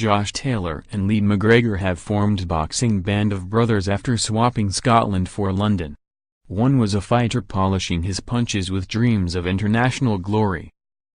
Josh Taylor and Lee McGregor have formed boxing band of brothers after swapping Scotland for London. One was a fighter polishing his punches with dreams of international glory.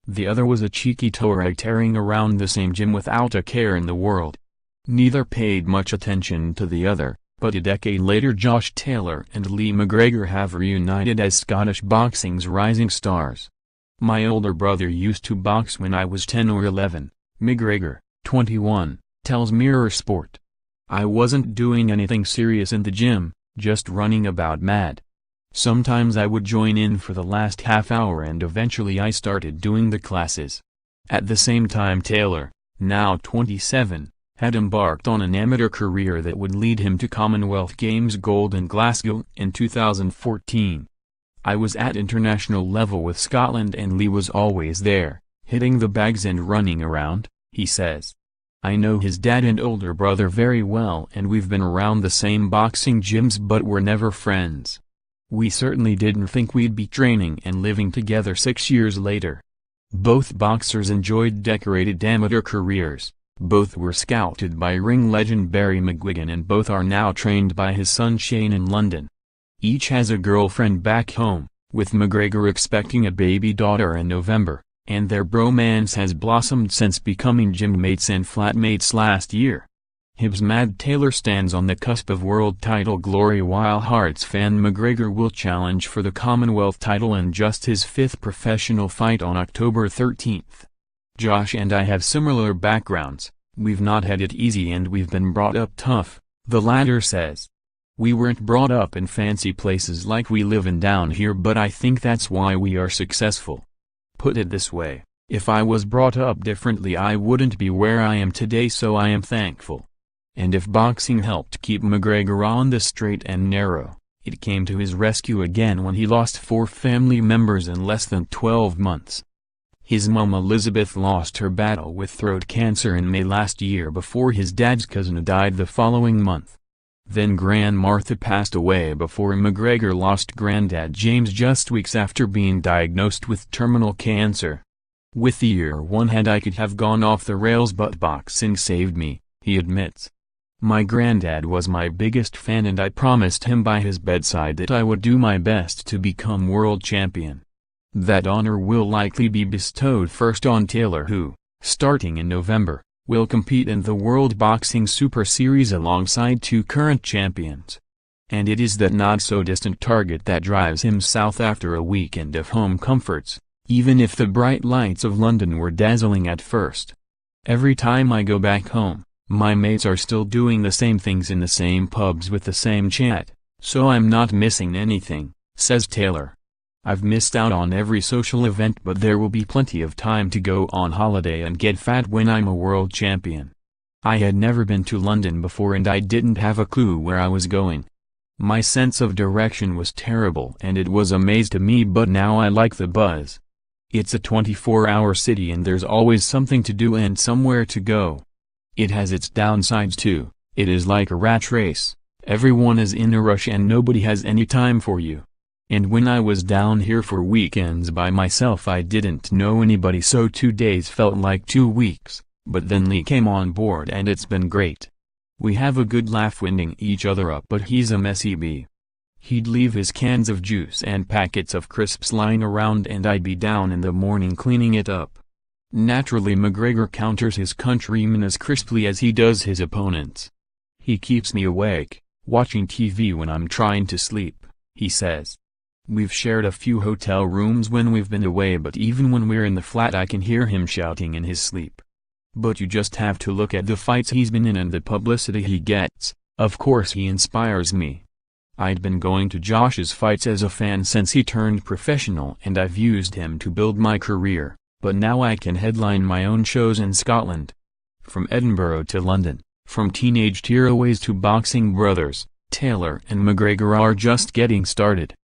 The other was a cheeky toerag tearing around the same gym without a care in the world. Neither paid much attention to the other, but a decade later Josh Taylor and Lee McGregor have reunited as Scottish boxing's rising stars. "My older brother used to box when I was 10 or 11, McGregor, 21, tells Mirror Sport. "I wasn't doing anything serious in the gym, just running about mad. Sometimes I would join in for the last half hour and eventually I started doing the classes." At the same time Taylor, now 27, had embarked on an amateur career that would lead him to Commonwealth Games gold in Glasgow in 2014. "I was at international level with Scotland and Lee was always there, hitting the bags and running around," he says. "I know his dad and older brother very well and we've been around the same boxing gyms but were never friends. We certainly didn't think we'd be training and living together 6 years later." Both boxers enjoyed decorated amateur careers, both were scouted by ring legend Barry McGuigan and both are now trained by his son Shane in London. Each has a girlfriend back home, with McGregor expecting a baby daughter in November, and their bromance has blossomed since becoming gym mates and flatmates last year. Hibs Mad Taylor stands on the cusp of world title glory while Hearts fan McGregor will challenge for the Commonwealth title in just his 5th professional fight on October 13th. "Josh and I have similar backgrounds, we've not had it easy and we've been brought up tough," the latter says. "We weren't brought up in fancy places like we live in down here but I think that's why we are successful. Put it this way, if I was brought up differently I wouldn't be where I am today so I am thankful." And if boxing helped keep McGregor on the straight and narrow, it came to his rescue again when he lost 4 family members in less than 12 months. His mom Elizabeth lost her battle with throat cancer in May last year before his dad's cousin died the following month. Then Gran Martha passed away before McGregor lost Granddad James just weeks after being diagnosed with terminal cancer. "With the year one had I could have gone off the rails but boxing saved me," he admits. "My granddad was my biggest fan and I promised him by his bedside that I would do my best to become world champion. That honor will likely be bestowed first on Taylor who, starting in November, will compete in the World Boxing Super Series alongside 2 current champions. And it is that not-so-distant target that drives him south after a weekend of home comforts, even if the bright lights of London were dazzling at first. Every time I go back home, my mates are still doing the same things in the same pubs with the same chat, so I'm not missing anything," says Taylor. "I've missed out on every social event but there will be plenty of time to go on holiday and get fat when I'm a world champion. I had never been to London before and I didn't have a clue where I was going. My sense of direction was terrible and it was a maze to me but now I like the buzz. It's a 24-hour city and there's always something to do and somewhere to go. It has its downsides too, it is like a rat race, everyone is in a rush and nobody has any time for you. And when I was down here for weekends by myself I didn't know anybody so 2 days felt like 2 weeks, but then Lee came on board and it's been great. We have a good laugh winding each other up but he's a messy bee. He'd leave his cans of juice and packets of crisps lying around and I'd be down in the morning cleaning it up." Naturally McGregor counters his countrymen as crisply as he does his opponents. "He keeps me awake, watching TV when I'm trying to sleep," he says. "We've shared a few hotel rooms when we've been away but even when we're in the flat I can hear him shouting in his sleep. But you just have to look at the fights he's been in and the publicity he gets, of course he inspires me. I'd been going to Josh's fights as a fan since he turned professional and I've used him to build my career, but now I can headline my own shows in Scotland. From Edinburgh to London, from teenage tearaways to boxing brothers, Taylor and McGregor are just getting started."